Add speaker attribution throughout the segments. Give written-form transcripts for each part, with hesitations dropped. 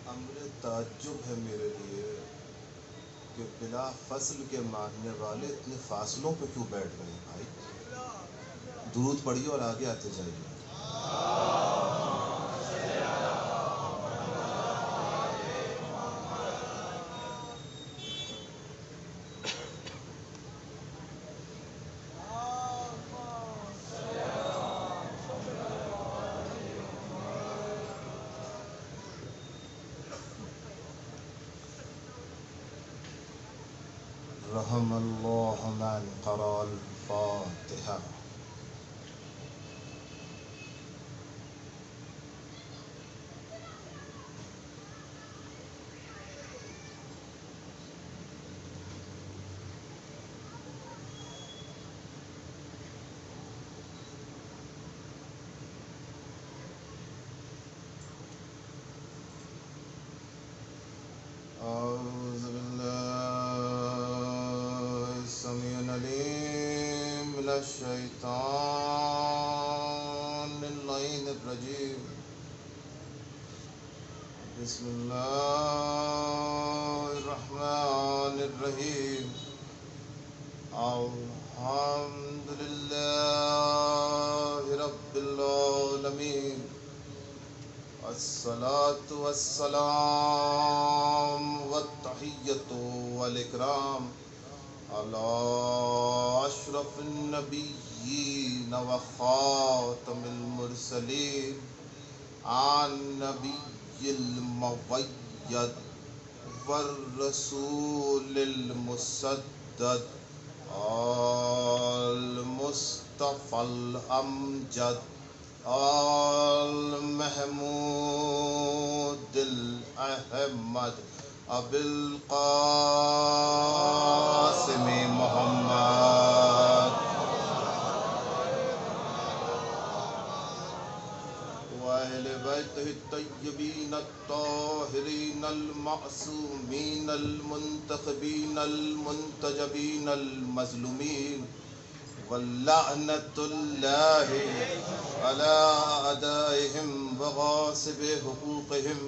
Speaker 1: امر تعجب ہے میرے لیے کہ بلا فصل کے ماننے والے اتنے فاصلوں پہ کیوں بیٹھ رہے ہیں بھائی؟ درود پڑھیے اور آگے آتے جائیے. رحم اللہ من قرأ الفاتحہ. اعوذ باللہ السمیع العلیم من الشیطان اللعین الرجیم. بسم اللہ الرحمن الرحیم. الحمد للہ رب العالمین. الصلاة والسلام والتحیۃ والاکرام علی اشرف النبیین وخاتم المرسلین عن نبی المؤید والرسول المسدد المصطفى الامجد المحمود الاحمد ابی القاسم محمد وأہل بیتہ الطیبین الطاہرین المعصومین المنتخبین المنتجبین المظلومین واللعنۃ اللہ علی اعدائہم وغاصب حقوقہم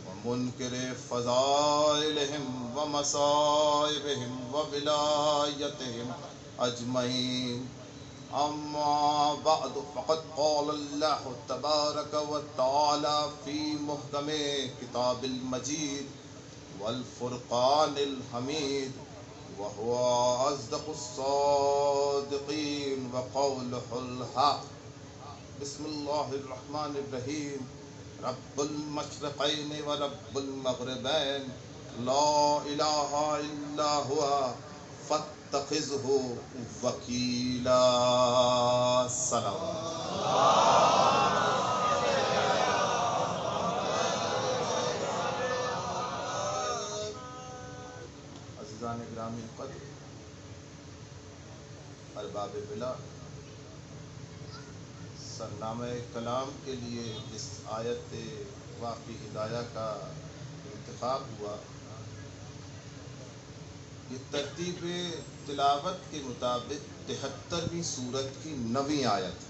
Speaker 1: ومنکر فضائلہم ومصائبہم وولایتہم اجمعین. اما بعد فقد قال اللہ تبارک وتعالی فی محکم کتاب المجید والفرقان الحمید وهو أصدق الصادقين وقوله الحق. بسم الله الرحمن الرحيم. رب المشرقين ورب المغربين لا إله إلا هو فاتخذه وكيلا. سلام. عزیزان گرامی قدر، ارباب بلا، سرنامہ کلام کے لیے جس آیت واقعی ہدایہ کا انتخاب ہوا، یہ ترتیب تلاوت کے مطابق 73ویں سورت کی 9ویں آیت ہے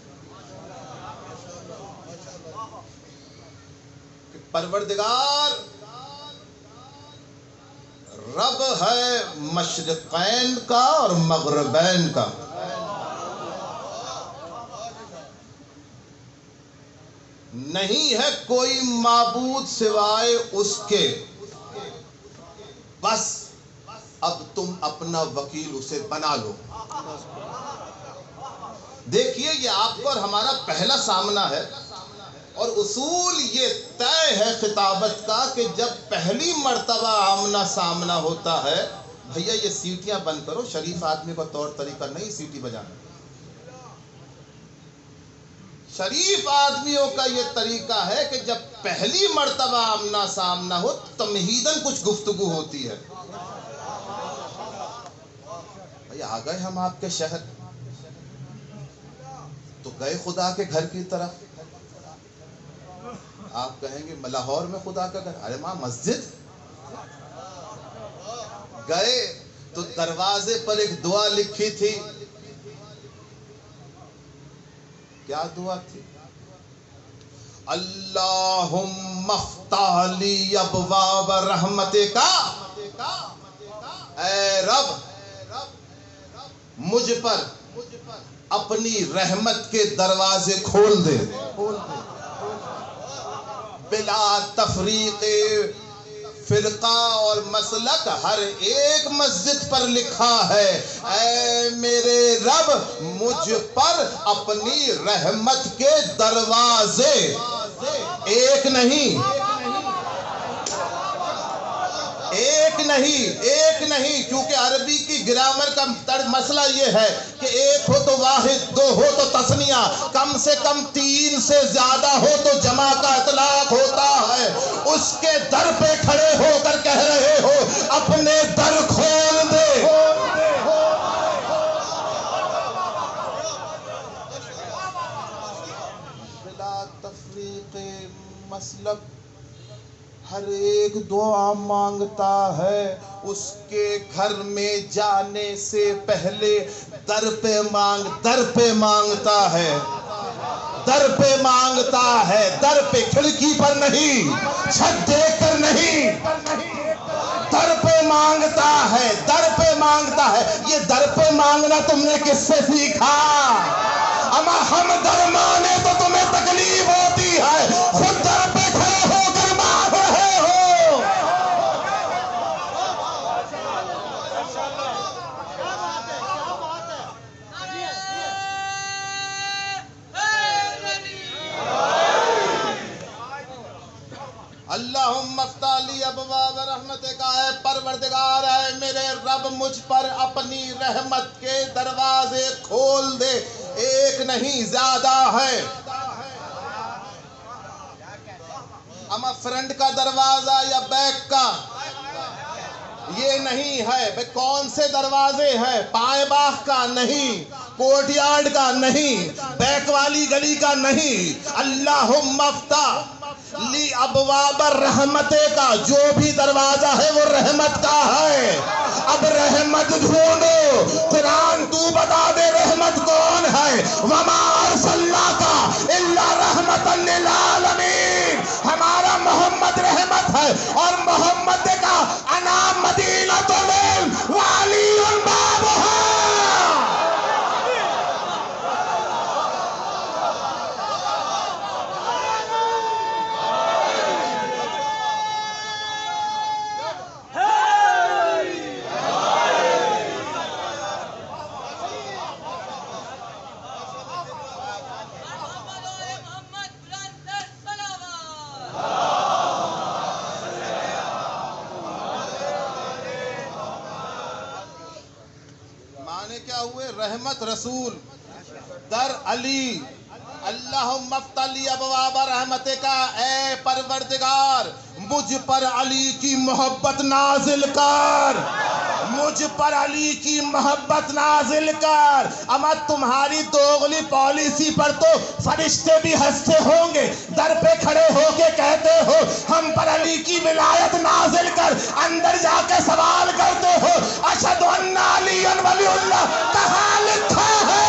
Speaker 1: کہ پروردگار رب ہے مشرقین کا اور مغربین کا. نہیں ہے کوئی معبود سوائے اس کے، بس اب تم اپنا وکیل اسے بنا لو. دیکھیے یہ آپ کو اور ہمارا پہلا سامنا ہے، اور اصول یہ طے ہے خطابت کا کہ جب پہلی مرتبہ آمنا سامنا ہوتا ہے، بھیا یہ سیٹیاں بند کرو، شریف آدمی کا طور طریقہ نہیں سیٹی بجانا. شریف آدمیوں کا یہ طریقہ ہے کہ جب پہلی مرتبہ آمنا سامنا ہو تمہیداً کچھ گفتگو ہوتی ہے. بھائی آ گئے ہم آپ کے شہر تو گئے خدا کے گھر کی طرف. آپ کہیں گے لاہور میں خدا کا گھر؟ ارے ماں مسجد. گئے تو دروازے پر ایک دعا لکھی تھی. کیا دعا تھی؟ اللہم افتح لی ابواب رحمتک. اے رب مجھ پر اپنی رحمت کے دروازے کھول دے. بلا تفریق فرقہ اور مسلک ہر ایک مسجد پر لکھا ہے اے میرے رب مجھ پر اپنی رحمت کے دروازے ایک نہیں کیونکہ عربی کی گرامر کا مسئلہ یہ ہے کہ ایک ہو تو واحد، دو ہو تو تثنیہ، کم سے کم 3 سے زیادہ ہو تو جمع کا اطلاق ہوتا ہے. اس کے در پہ کھڑے ہو کر کہہ رہے ہو اپنے در کھول دے. بلا تفریق مسلک ہر ایک دعا مانگتا ہے. اس کے گھر میں جانے سے پہلے در پہ مانگتا ہے. در پہ کھڑکی پر نہیں، چھت دیکھ کر نہیں، در پہ مانگتا ہے. یہ در پہ مانگنا تم نے کس سے سیکھا؟ اما ہم در مانے تو تمہیں تکلیف ہوتی ہے، خود در پہ کھڑے ہو کر مانگ رہے ہو. اللہم افتح لی ابواب رحمتک. اے پروردگار اے میرے رب مجھ پر اپنی رحمت کے دروازے کھول دے. ایک نہیں زیادہ ہے. اما فرنٹ کا دروازہ یا بیک کا یہ نہیں ہے. بھئی کون سے دروازے ہیں؟ پائے باغ کا نہیں، کوٹ یارڈ کا نہیں، بیک والی گلی کا نہیں. اللہم افتح لی ابواب رحمتے کا، جو بھی دروازہ ہے وہ رحمت کا ہے. اب رحمت ڈھونڈو. قرآن تو بتا دے رحمت کون ہے؟ وما ارسلناک الا رحمتا للعالمین. ہمارا محمد رحمت ہے اور محمد کا انعام مدینہ تو والی الباب ہے. کیا ہوئے؟ رحمت رسول در علی. اللہم افتح لی ابواب رحمتک. اے پروردگار مجھ پر علی کی محبت نازل کر. مجھ پر علی کی محبت نازل کر. اما تمہاری دوغلی پالیسی پر تو فرشتے بھی ہنستے ہوں گے. در پہ کھڑے ہو کے کہتے ہو ہم پر علی کی ولایت نازل کر، اندر جا کے سوال کرتے ہو اشہد ان علی ولی اللہ کہاں لکھا ہے؟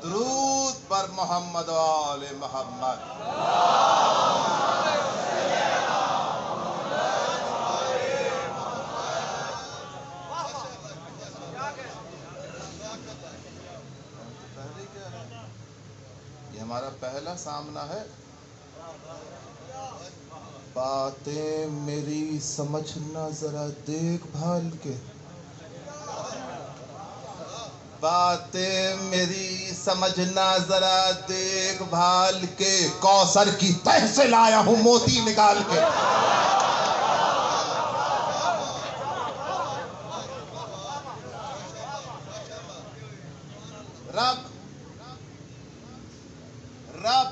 Speaker 1: درود پر محمد و آل محمد. یہ ہمارا پہلا سامنا ہے. باتیں میری سمجھنا ذرا دیکھ بھال کے. باتیں میری سمجھنا ذرا دیکھ بھال کے، کوثر کی تہ سے لایا ہوں موتی نکال کے۔ رب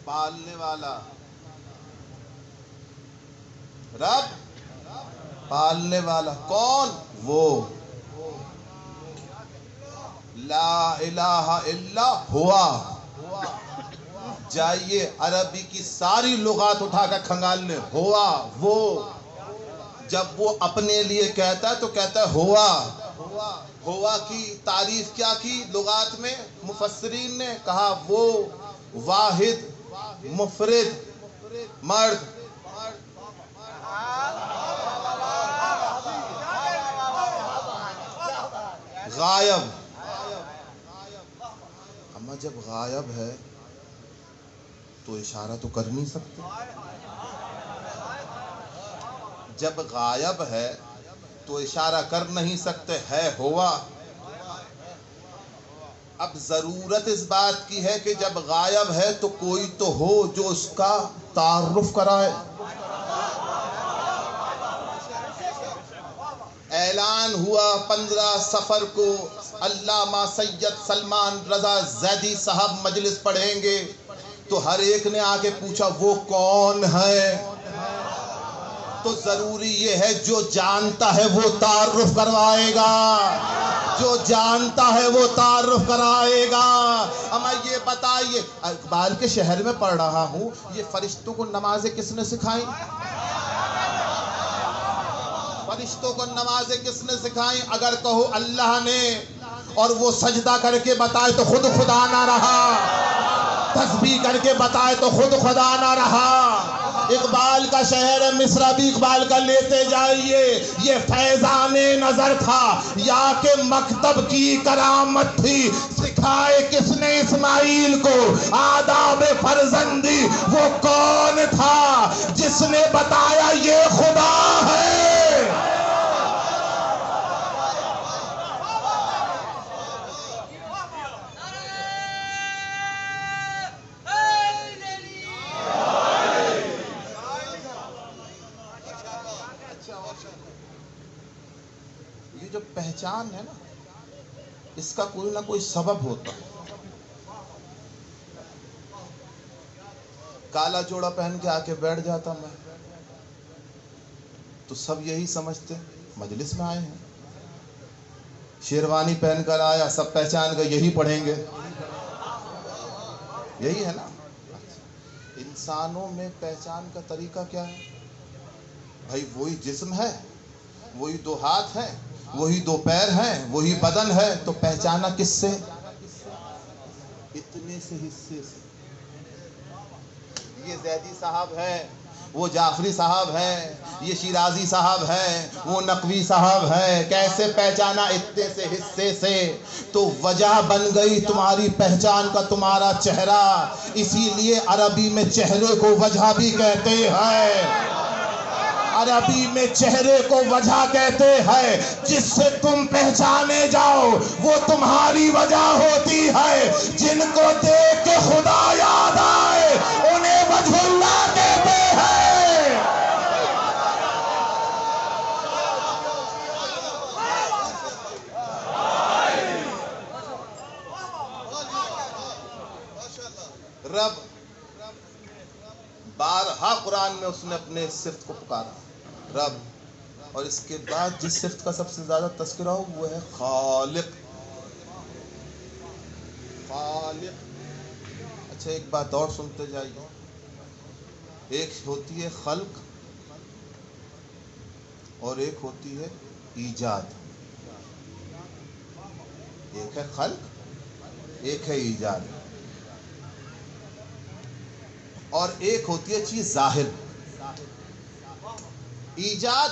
Speaker 1: پالنے والا، رب پالنے والا کون؟ وہ لا الہ الا ہوا۔ جائیے عربی کی ساری لغات اٹھا کر کھنگال لیں۔ ہوا، وہ، جب وہ اپنے لیے کہتا ہے تو کہتا ہے ہوا۔ ہوا کی تعریف کیا کی لغات میں؟ مفسرین نے کہا وہ واحد، مفرد، مرد۔ غائب، اما جب غائب ہے تو اشارہ تو کر نہیں سکتے۔ جب غائب ہے تو اشارہ کر نہیں سکتے، ہے ہوا۔ اب ضرورت اس بات کی ہے کہ جب غائب ہے تو کوئی تو ہو جو اس کا تعارف کرائے۔ اعلان ہوا 15 صفر کو علامہ سید سلمان رضا زیدی صاحب مجلس پڑھیں گے، تو ہر ایک نے آ کے پوچھا وہ کون ہے؟ تو ضروری یہ ہے جو جانتا ہے وہ تعارف کروائے گا، جو جانتا ہے وہ تعارف کرائے گا۔ اما یہ بتائیے، اقبال کے شہر میں پڑھ رہا ہوں، یہ فرشتوں کو نمازیں کس نے سکھائیں؟ فرشتوں کو نمازیں کس نے سکھائیں؟ اگر کہو اللہ نے، اور وہ سجدہ کر کے بتائے تو خود خدا نہ رہا، تسبیح کر کے بتائے تو خود خدا نہ رہا۔ اقبال کا شہر ہے، مصرع بھی اقبال کا لیتے جائیے۔ یہ فیضان نظر تھا یا کہ مکتب کی کرامت تھی؟ سکھائے کس نے اسماعیل کو آداب فرزندی؟ وہ کون تھا جس نے بتایا یہ خدا ہے؟ یہ جو پہچان ہے نا، اس کا کوئی نہ کوئی سبب ہوتا ہے۔ کالا جوڑا پہن کے آ کے بیٹھ جاتا میں تو سب یہی سمجھتے مجلس میں آئے ہیں۔ شیروانی پہن کر آیا، سب پہچان گئے یہی پڑھیں گے، یہی ہے نا۔ انسانوں میں پہچان کا طریقہ کیا ہے بھائی؟ وہی جسم ہے، وہی دو ہاتھ ہیں، وہی دو پیر ہیں، وہی بدن ہے، تو پہچانا کس سے؟ اتنے سے حصے سے۔ یہ زیدی صاحب ہے، وہ جعفری صاحب ہے، یہ شیرازی صاحب ہے، وہ نقوی صاحب ہے۔ کیسے پہچانا؟ اتنے سے حصے سے۔ تو وجہ بن گئی تمہاری پہچان کا تمہارا چہرہ۔ اسی لیے عربی میں چہرے کو وجہ بھی کہتے ہیں، عربی میں چہرے کو وجہ کہتے ہیں۔ جس سے تم پہچانے جاؤ وہ تمہاری وجہ ہوتی ہے۔ جن کو دیکھ کے خدا یاد آئے انہیں وجہ اللہ کہتے ہیں۔ رب بارہا قرآن میں اس نے اپنے صفت کو پکارا رب، اور اس کے بعد جس صفت کا سب سے زیادہ تذکرہ ہو وہ ہے خالق۔ خالق۔ اچھا ایک بات اور سنتے جائیے، ایک ہوتی ہے خلق اور ایک ہوتی ہے ایجاد۔ ایک ہے خلق، ایک ہے ایجاد، اور ایک ہوتی ہے چیز ظاہر۔ ایجاد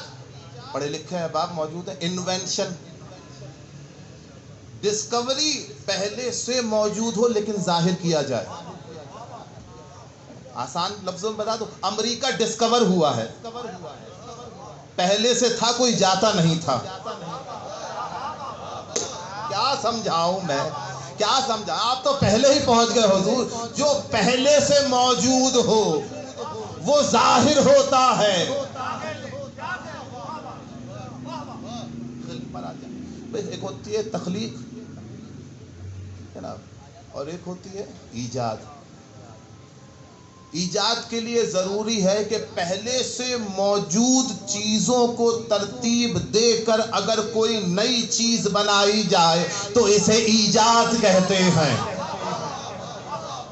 Speaker 1: پڑھے لکھے احباب موجود ہیں، انوینشن، ڈسکوری پہلے سے موجود ہو لیکن ظاہر کیا جائے۔ آسان لفظوں میں بتا دو، امریکہ ڈسکور ہوا ہے، پہلے سے تھا، کوئی جاتا نہیں تھا۔ کیا سمجھاؤں میں، کیا سمجھا؟ آپ تو پہلے ہی پہنچ گئے حضور. جو پہلے سے موجود ہو وہ ظاہر ہوتا ہے. ایک ہوتی ہے تخلیق جناب اور ایک ہوتی ہے ایجاد. ایجاد کے لیے ضروری ہے کہ پہلے سے موجود چیزوں کو ترتیب دے کر اگر کوئی نئی چیز بنائی جائے تو اسے ایجاد کہتے ہیں.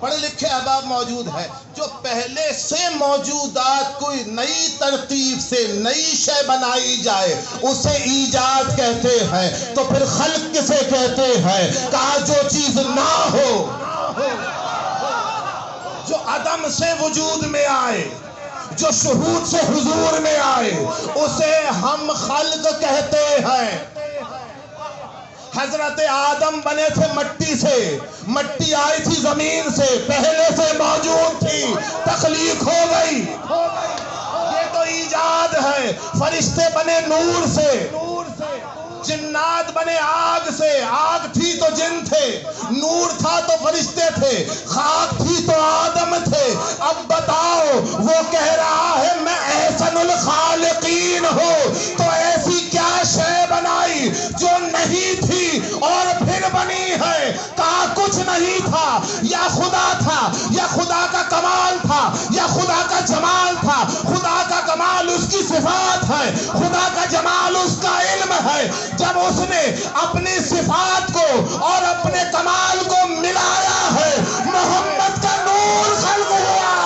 Speaker 1: پڑھے لکھے احباب موجود ہے، جو پہلے سے موجودات کوئی نئی ترتیب سے نئی شے بنائی جائے اسے ایجاد کہتے ہیں. تو پھر خلق کسے کہتے ہیں؟ کہا جو چیز نہ ہو، جو عدم سے وجود میں آئے، جو شہود سے حضور میں آئے، اسے ہم خلق کہتے ہیں. حضرت آدم بنے تھے مٹی سے، مٹی آئی تھی زمین سے، پہلے سے موجود تھی، تخلیق ہو گئی، یہ تو ایجاد ہے. فرشتے بنے نور سے، جنات بنے آگ سے، آگ تھی تو جن تھے، نور تھا تو فرشتے تھے، خاک تھی تو آدم تھے. اب بتاؤ، وہ کہہ رہا ہے میں احسن الخالقین ہوں، تو ایسی کیا شے بنائی جو نہیں تھی اور پھر بنی ہے؟ کہا کچھ نہیں تھا، یا خدا تھا، یا خدا کا کمال تھا، یا خدا کا جمال تھا. خدا کا کمال اس کی صفات ہے، خدا کا جمال اس کا علم ہے. جب اس نے اپنی صفات کو اور اپنے کمال کو ملایا ہے، محمد کا نور خلق ہوا.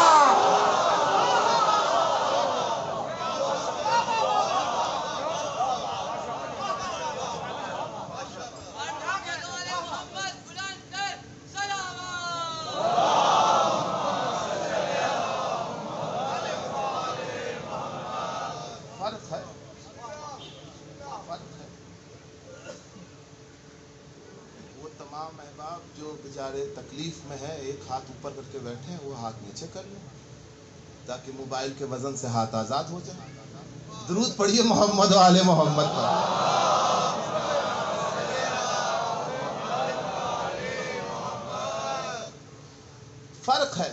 Speaker 1: تمام احباب جو بیچارے تکلیف میں ہیں ایک ہاتھ اوپر کر کے بیٹھے ہیں وہ ہاتھ نیچے کر لیں تاکہ موبائل کے وزن سے ہاتھ آزاد ہو جائے. درود پڑھیے محمد و آل محمد پر. فرق ہے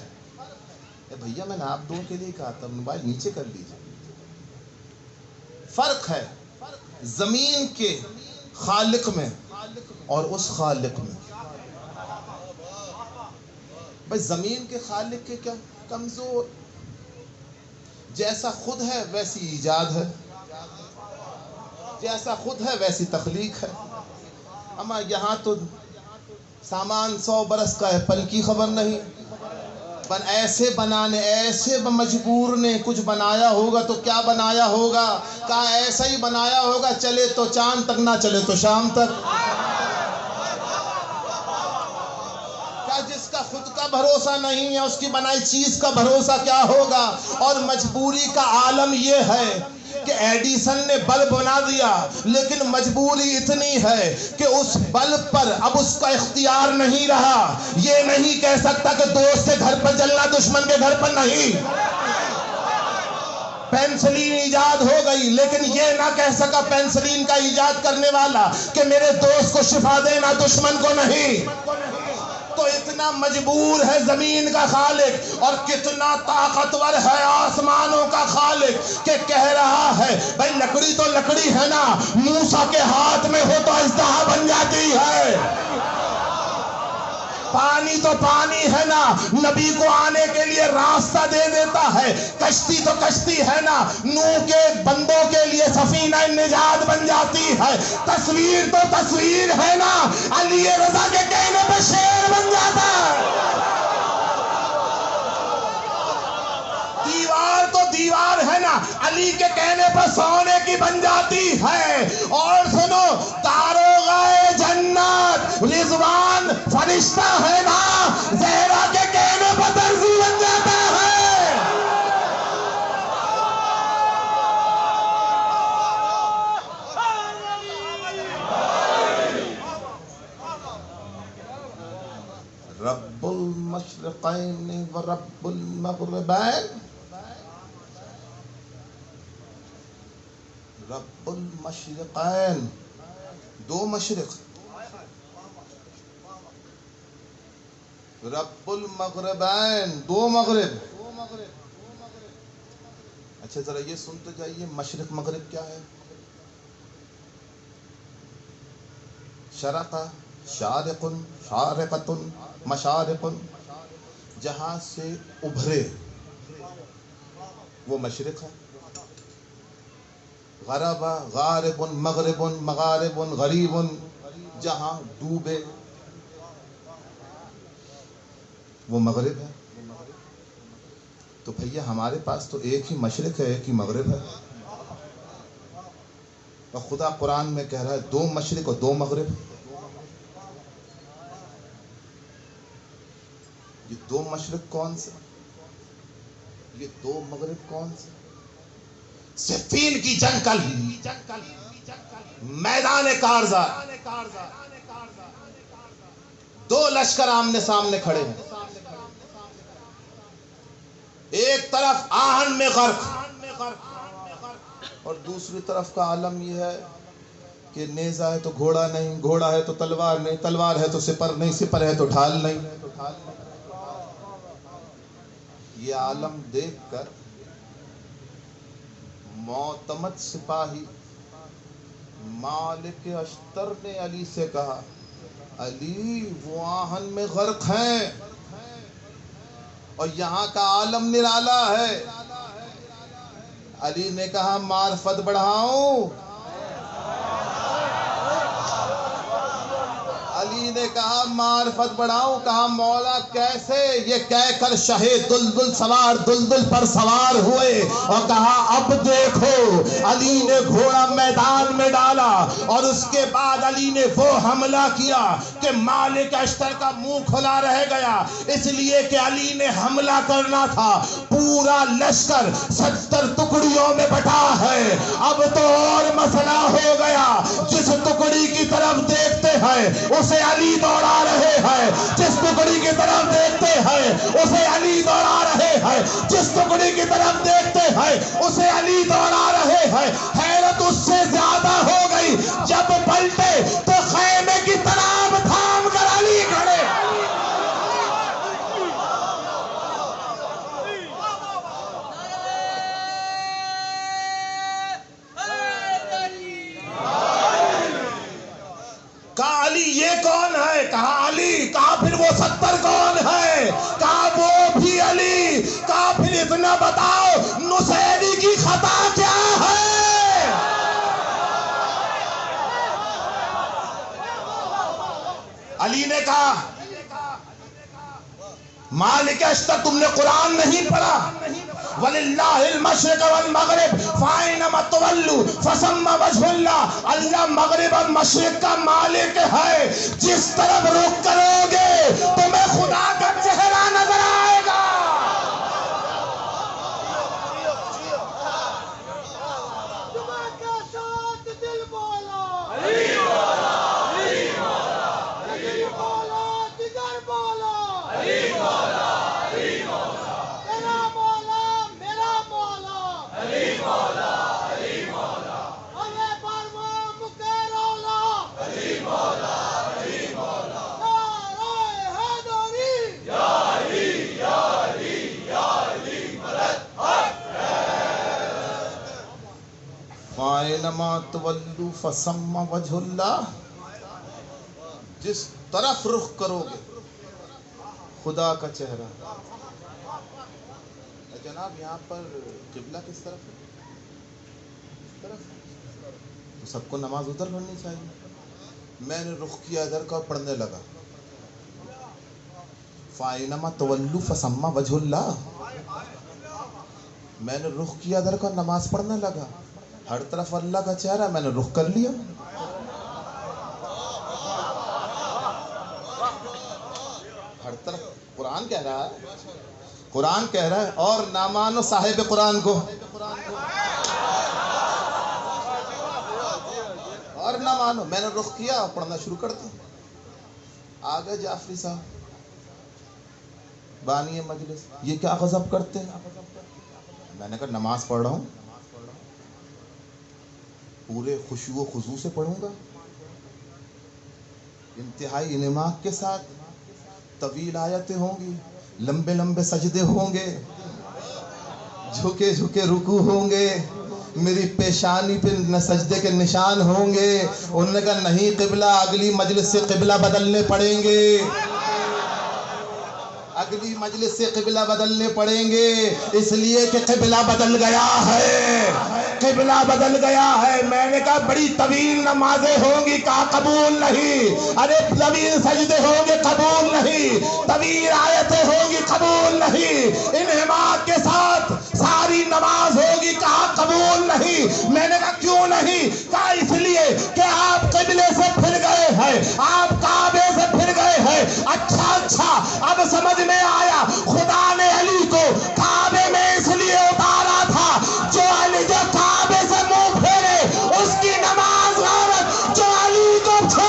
Speaker 1: بھیا، میں نے آپ دو کے لیے کہا تھا موبائل نیچے کر لیجیے. فرق ہے زمین کے خالق میں اور اس خالق میں. بھائی زمین کے خالق کے کیا کمزور، جیسا خود ہے ویسی ایجاد ہے، جیسا خود ہے ویسی تخلیق ہے. اما یہاں تو سامان 100 برس کا ہے، پل کی خبر نہیں. پر ایسے بنانے، ایسے مجبور نے کچھ بنایا ہوگا تو کیا بنایا ہوگا؟ کہا ایسا ہی بنایا ہوگا، چلے تو چاند تک نہ چلے تو شام تک. جس کا خود کا بھروسہ نہیں ہے اس کی بنائی چیز کا بھروسہ کیا ہوگا؟ اور مجبوری کا عالم یہ ہے کہ ایڈیسن نے بلب بنا دیا، لیکن مجبوری اتنی ہے کہ اس بلب پر اب اس کا اختیار نہیں رہا. یہ نہیں کہہ سکتا کہ دوست کے گھر پر جلنا دشمن کے گھر پر نہیں. پینسلین ایجاد ہو گئی لیکن یہ نہ کہہ سکا پینسلین کا ایجاد کرنے والا کہ میرے دوست کو شفا دینا دشمن کو نہیں. تو اتنا مجبور ہے زمین کا خالق اور کتنا طاقتور ہے آسمانوں کا خالق کہ کہہ رہا ہے بھائی لکڑی تو لکڑی ہے نا، موسیٰ کے ہاتھ میں ہو تو اژدہا بن جاتی ہے. پانی تو پانی ہے نا، نبی کو آنے کے لیے راستہ دے دیتا ہے. کشتی تو کشتی ہے نا، نوح کے بندوں کے لیے سفینہ نجات بن جاتی ہے. تصویر تو تصویر ہے نا، علی رضا کے کہنے پہ شعر بن جاتا ہے. دیوار تو دیوار ہے نا، علی کے کہنے پر سونے کی بن جاتی ہے. اور سنو، داروغہ جنت رضوان فرشتہ ہے نا، زہرا کے کہنے پر درزی بن جاتا ہے. رب المشرقین و رب المغربین، رب المشرقین، دو مشرق رب المغربین، دو مغرب. اچھا ذرا یہ سنتے جائیے، مشرق مغرب کیا ہے؟ شرق، شارق، شارقۃ، مشارق. جہاں سے ابھرے وہ مشرق ہے. غرب، غارب، مغرب، مغارب، غریب. جہاں ڈوبے وہ مغرب ہے. تو بھیا ہمارے پاس تو ایک ہی مشرق ہے، ایک ہی مغرب ہے. اور خدا قرآن میں کہہ رہا ہے دو مشرق اور دو مغرب. یہ دو مشرق کون سے؟ یہ دو مغرب کون سے؟ صفین کی جنگ کل، میدان کارزار، دو لشکر آمنے سامنے کھڑے ہیں. ایک طرف آہن میں غرق اور دوسری طرف کا عالم یہ ہے کہ نیزہ ہے تو گھوڑا نہیں، گھوڑا ہے تو تلوار نہیں، تلوار ہے تو سپر نہیں، سپر ہے تو ڈھال نہیں. یہ عالم دیکھ کر معتمد سپاہی مالک اشتر نے علی سے کہا علی وہ آہن میں غرق ہیں اور یہاں کا عالم نرالا ہے. علی نے کہا معرفت بڑھاؤں. علی نے کہا معرفت بڑھاؤں. کہا مولا کیسے؟ یہ کہہ کر شاہ دلدل سوار دلدل پر سوار ہوئے اور کہا اب دیکھو. علی نے گھوڑا میدان میں ڈالا اور اس کے بعد علی نے وہ حملہ کیا کہ مالک اشتر کا منہ کھلا رہ گیا، اس لیے کہ علی نے حملہ کرنا تھا. پورا لشکر 70 ٹکڑیوں میں بٹا ہے. اب تو اور مسئلہ ہو گیا، جس ٹکڑی کی طرف دیکھتے ہیں اسے علی دوڑا رہے ہیں، جس ٹکڑی کی طرف دیکھتے ہیں اسے علی دوڑا رہے ہیں، جس ٹکڑی کی طرف دیکھتے ہیں اسے علی دوڑا رہے ہیں. حیرت اس سے زیادہ ہو گئی جب پلٹے تو خیمے کی تناب تھام کر علی کھڑے. کہا علی یہ کون ہے؟ کہا علی. کہا پھر وہ 70 کون ہے؟ کہا وہ بھی علی. کہا پھر اتنا بتاؤ نصیری کی خطا کیا ہے؟ علی نے کہا مالک اشتر تم نے قرآن نہیں پڑھا؟ وَلِلَّهِ الْمَشْرِقُ وَالْمَغْرِبُ فَأَيْنَمَا تُوَلُّوا فَثَمَّ وَجْهُ اللَّهِ. اللہ مغرب اور مشرق کا مالک ہے، جس طرف رخ کرو گے تمہیں خدا کا چہرہ نظر آئے گا. فَأَيْنَمَا تُوَلُّوا فَثَمَّ وَجْهُ اللَّهِ. جس طرف رخ کرو گے خدا کا چہرہ. جناب یہاں پر قبلہ کس طرف ہے؟ اس طرف. تو سب کو نماز ادھر پڑھنی چاہیے. میں نے رخ کیا ادھر کا پڑھنے لگا فَأَيْنَمَا تُوَلُّوا فَثَمَّ وَجْهُ اللَّهِ. میں نے رخ کیا ادھر کا نماز پڑھنے لگا. ہر طرف اللہ کا چہرہ، میں نے رخ کر لیا. ہر طرف قرآن کہہ رہا ہے، قرآن کہہ رہا ہے اور نہ مانو صاحب قرآن کو اور نہ مانو. میں نے رخ کیا پڑھنا شروع کر دیا. آگے جعفری صاحب بانی مجلس یہ کیا غضب کرتے ہیں؟ میں نے کہا نماز پڑھ رہا ہوں، پورے خشوع و خضوع سے پڑھوں گا، انتہائی انعماق کے ساتھ. طویل آیتیں ہوں گی، لمبے لمبے سجدے ہوں گے، جھکے جھکے رکوع ہوں گے، میری پیشانی پہ سجدے کے نشان ہوں گے. انہوں نے کہا نہیں قبلہ، اگلی مجلس سے قبلہ بدلنے پڑیں گے، اگلی مجلس سے قبلہ بدلنے پڑیں گے، اس لیے کہ قبلہ بدل گیا ہے، قبلہ بدل گیا ہے. میں نے کہا بڑی طویل نمازیں ہوں گی، کہا قبول نہیں. ارے طویل سجدے ہوں گے، قبول نہیں. طویل آیتیں ہوں گی، قبول نہیں. انہماک کے ساتھ ساری نماز ہوگی، کہا قبول نہیں. میں نے کہا کیوں نہیں؟ کہا اس لیے کہ آپ قبلے سے پھر گئے ہیں، آپ کعبے سے پھر گئے ہیں. اچھا اب سمجھ میں آیا. خدا نے علی کو کعبے میں اس لیے اتارا تھا، جو علی جو کعبے سے منہ پھیرے اس کی نماز غارت، جو علی کو چھوڑ.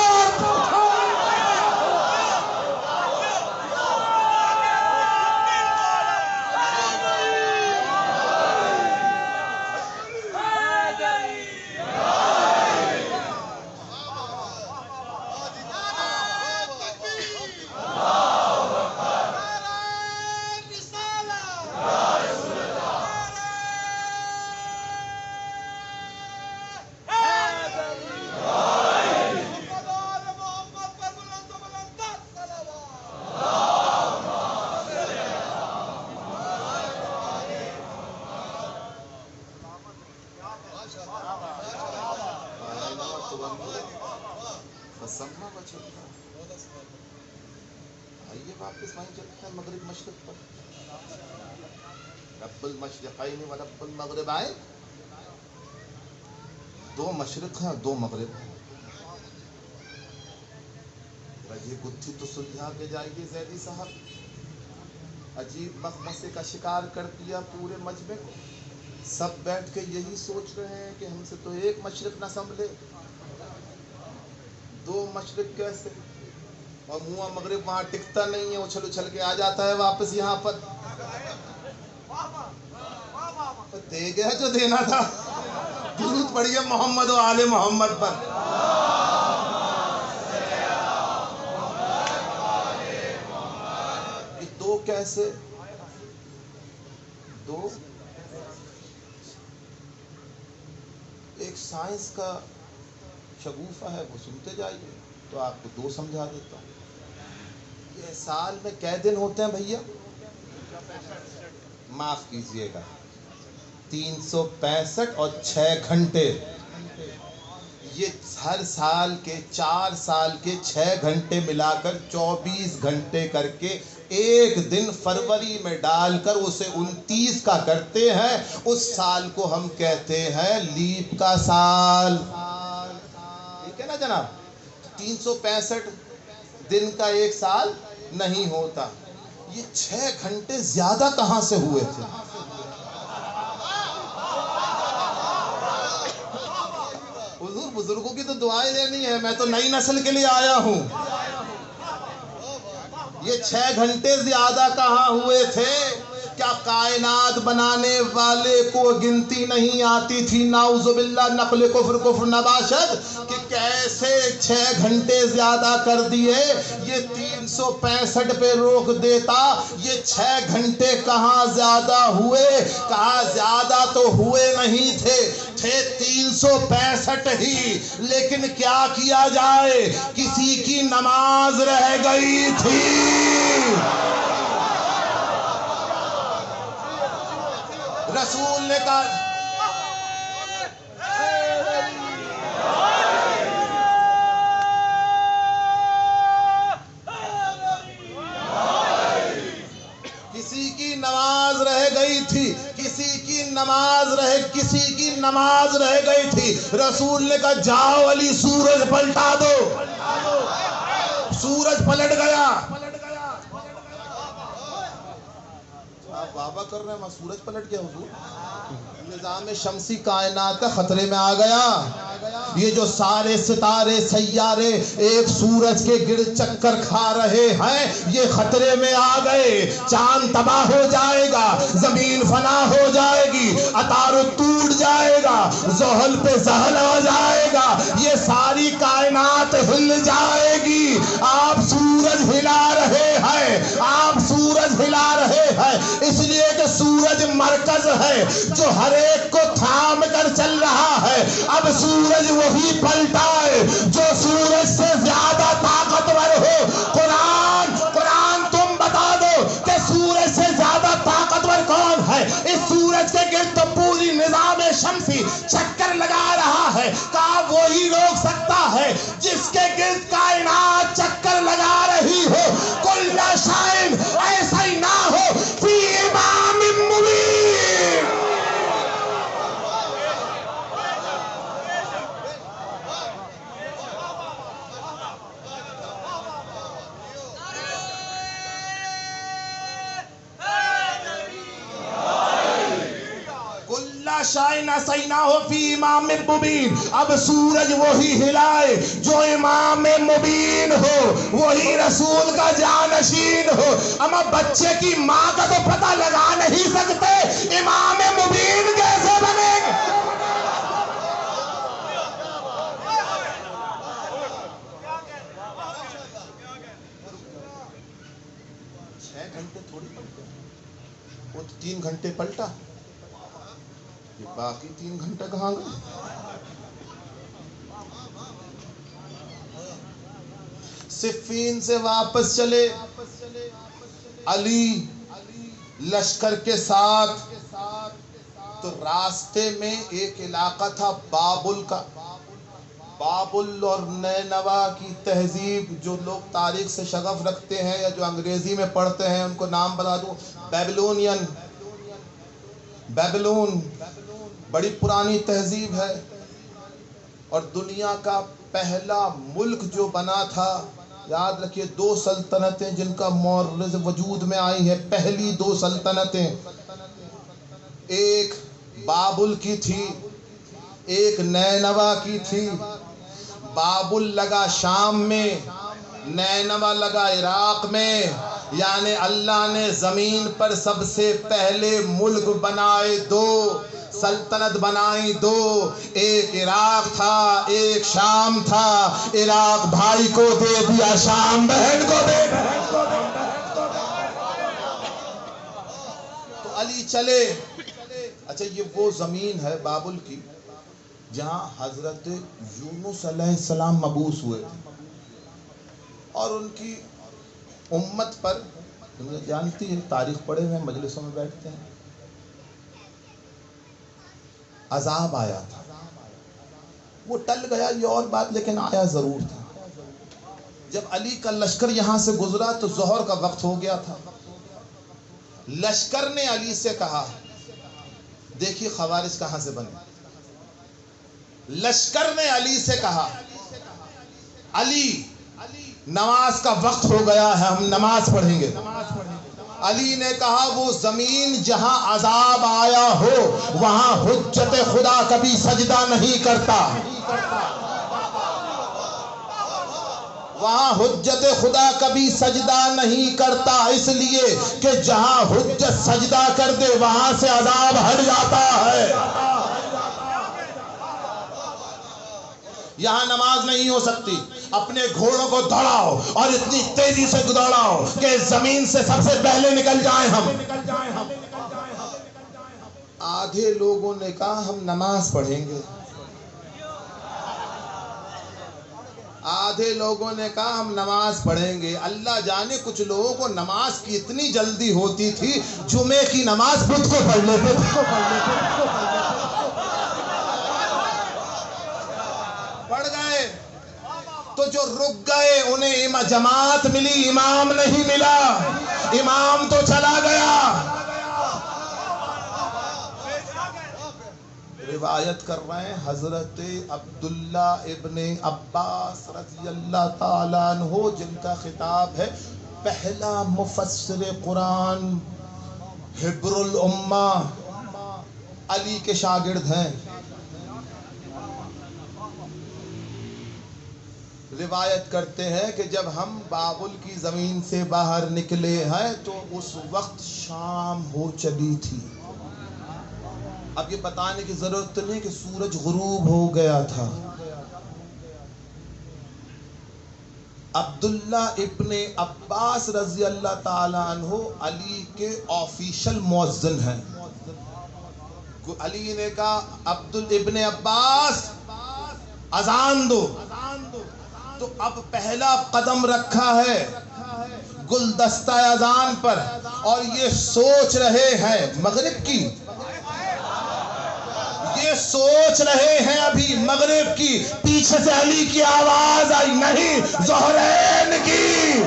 Speaker 1: آئیے واپس وہیں چلتے ہیں مغرب مشرق پر. رب المشرقین و رب المغربین، دو مشرق ہیں اور دو مغرب ہیں. یہ گتھی تو سلجھا کے جائیے زیدی صاحب، عجیب مخمصے کا شکار کر دیا پورے مجمع کو. سب بیٹھ کے یہی سوچ رہے ہیں کہ ہم سے تو ایک مشرق نہ سنبھلے، دو مشرق کیسے؟ اور منہ مغرب وہاں ٹکتا نہیں ہے، اچھل اچھل کے آ جاتا ہے واپس یہاں پر. دے گیا جو دینا تھا. درود پڑھیے محمد و آل محمد پر. یہ دو کیسے؟ دو ایک سائنس کا شگوفہ ہے، وہ سنتے جائیے تو آپ کو دو سمجھا دیتا ہوں. یہ سال میں کئے دن ہوتے ہیں بھیا؟ معاف کیجئے گا، 365 اور 6 گھنٹے. یہ ہر سال کے 4 سال کے 6 گھنٹے ملا کر 24 گھنٹے کر کے ایک دن فروری میں ڈال کر اسے 29 کا کرتے ہیں. اس سال کو ہم کہتے ہیں لیپ کا سال. ٹھیک ہے نا جناب؟ 365 دن کا ایک سال نہیں ہوتا. یہ 6 گھنٹے زیادہ کہاں سے ہوئے تھے؟ حضور بزرگوں کی تو دعائیں دینی ہے، میں تو نئی نسل کے لیے آیا ہوں. یہ 6 گھنٹے زیادہ کہاں ہوئے تھے؟ کیا کائنات بنانے والے کو گنتی نہیں آتی تھی؟ نعوذ باللہ نقل کفر نباشد کہ کیسے 6 گھنٹے زیادہ کر دیے. یہ 365 پہ روک دیتا. یہ 6 گھنٹے کہاں زیادہ ہوئے؟ کہاں زیادہ تو ہوئے نہیں تھے 365 ہی. لیکن کیا کیا جائے، کسی کی نماز رہ گئی تھی. رسول نے کہا کسی کی نماز رہ گئی تھی، کسی کی نماز رہ گئی تھی. رسول نے کہا جاؤ علی سورج پلٹا دو. سورج پلٹ گیا. آپ بابا کر رہے ہیں، سورج پلٹ گیا. حضور نظام شمسی کائنات کا خطرے میں آ گیا. یہ جو سارے ستارے سیارے ایک سورج کے گرد چکر کھا رہے ہیں یہ خطرے میں آ گئے. چاند تباہ ہو جائے گا, زمین فنا ہو جائے گی, عطارد ٹوٹ جائے گا, زحل پہ زحل آ جائے گا, یہ ساری کائنات ہل جائے گی. آپ سورج ہلا رہے ہیں, آپ سورج ہلا رہے ہیں, اس لیے کہ سورج مرکز ہے جو ہر ایک کو تھام کر چل رہا ہے. اب سورج وہی پلٹا ہے جو سورج سے زیادہ طاقتور ہو. قرآن تم بتا دو کہ سورج سے زیادہ طاقتور کون ہے. اس سورج کے گرد تو پوری نظام شمسی چکر لگا رہا ہے. کہا وہی روک سکتا ہے جس کے گرد کائنات چکر لگا رہی ہو. کل شائن ایسا ہی نہ ہو فی امام مبین. شائن ایسا ہو فی امام مبین. اب سورج وہی ہلائے جو امام مبین ہو, وہی رسول کا جانشین ہو. اما بچے کی ماں کا تو پتہ لگا نہیں سکتے, امام مبین کیسے بنے گا؟ 6 گھنٹے تھوڑی پلٹے, وہ 3 گھنٹے پلٹا, باقی 3 گھنٹے کہاں گئے؟ صفین سے واپس چلے علی لشکر کے ساتھ, تو راستے میں ایک علاقہ تھا بابل کا. بابل اور نینوا کی تہذیب, جو لوگ تاریخ سے شغف رکھتے ہیں یا جو انگریزی میں پڑھتے ہیں ان کو نام بتا دوں, بیبلون بڑی پرانی تہذیب ہے. اور دنیا کا پہلا ملک جو بنا تھا, یاد رکھیے 2 سلطنتیں جن کا مورث وجود میں آئی ہے. پہلی 2 سلطنتیں ایک بابل کی تھی, ایک نینوا کی تھی. بابل لگا شام میں, نینوا لگا عراق میں. یعنی اللہ نے زمین پر سب سے پہلے ملک بنائے 2, سلطنت بنائی 2. ایک عراق تھا, ایک شام تھا. عراق بھائی کو دے دیا, شام بہن کو دے دیا. تو علی چلے. اچھا, یہ وہ زمین ہے بابل کی جہاں حضرت یونس علیہ السلام مبعوث ہوئے تھے, اور ان کی امت پر تم جانتی ہے, تاریخ پڑھے ہوئے مجلسوں میں بیٹھتے ہیں, عذاب آیا تھا. وہ ٹل گیا یہ اور بات, لیکن آیا ضرور تھا. جب علی کا لشکر یہاں سے گزرا تو ظہر کا وقت ہو گیا تھا. لشکر نے علی سے کہا, دیکھیے خوارج کہاں سے بنے. لشکر نے علی سے کہا, علی نماز کا وقت ہو گیا ہے, ہم نماز پڑھیں گے. علی نے کہا وہ زمین جہاں عذاب آیا ہو وہاں حجت خدا کبھی سجدہ نہیں کرتا. وہاں حجت خدا کبھی سجدہ نہیں کرتا, اس لیے کہ جہاں حجت سجدہ کر دے وہاں سے عذاب ہٹ جاتا ہے. یہاں نماز نہیں ہو سکتی. اپنے گھوڑوں کو دوڑاؤ اور اتنی تیزی سے دوڑاؤ کہ زمین سے سب سے پہلے نکل جائیں ہم. آدھے لوگوں نے کہا ہم نماز پڑھیں گے, آدھے لوگوں نے کہا ہم نماز پڑھیں گے. اللہ جانے کچھ لوگوں کو نماز کی اتنی جلدی ہوتی تھی, جمعے کی نماز خود کو پڑھ لیتے تھے. پڑھ گئے تو جو رک گئے انہیں جماعت ملی, امام نہیں ملا. امام تو چلا گیا. روایت کر رہے ہیں حضرت عبداللہ ابن عباس رضی اللہ تعالیٰ عنہ, جن کا خطاب ہے پہلا مفسر قرآن, حبر الامہ, علی کے شاگرد ہیں. روایت کرتے ہیں کہ جب ہم بابل کی زمین سے باہر نکلے ہیں تو اس وقت شام ہو چلی تھی. اب یہ بتانے کی ضرورت نہیں کہ سورج غروب ہو گیا تھا. عبداللہ ابن عباس رضی اللہ تعالی عنہ علی کے آفیشل مؤذن ہیں. علی نے کہا ابن عباس اذان دو. تو اب پہلا قدم رکھا ہے گلدستہ اذان پر اور یہ سوچ رہے ہیں مغرب کی، یہ سوچ رہے ہیں ابھی مغرب کی. پیچھے سے علی کی آواز آئی نہیں ظہرین کی.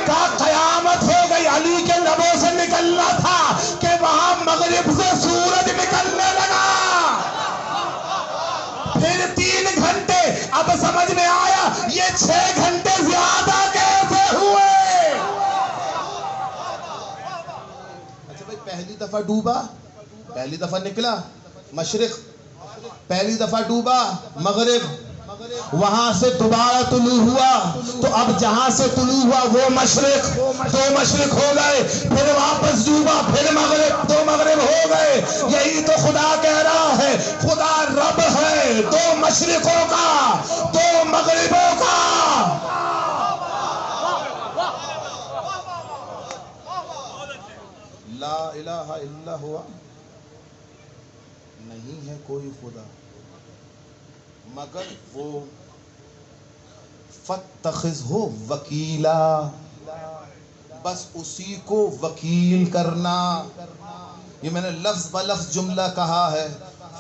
Speaker 1: کہا قیامت ہو گئی. علی کے لبوں سے نکلنا تھا کہ وہاں مغرب سے سورج نکلنے لگا. پھر 3 گھنٹے. اب سمجھ میں آیا یہ 6 گھنٹے زیادہ کیسے ہوئے. اچھا بھائی پہلی دفعہ ڈوبا، پہلی دفعہ نکلا مشرق، پہلی دفعہ ڈوبا مغرب، وہاں سے دوبارہ طلوع ہوا. تو اب جہاں سے طلوع ہوا وہ مشرق، 2 مشرق ہو گئے. پھر واپس ڈوبا، پھر مغرب، 2 مغرب ہو گئے. یہی تو خدا کہہ رہا ہے خدا رب ہے 2 مشرقوں کا 2 مغربوں کا. لا الہ الا ہوا. نہیں ہے کوئی خدا مگر وہ فاتخذہ وکیلا، بس اسی کو وکیل کرنا. یہ میں نے لفظ بلفظ جملہ کہا ہے.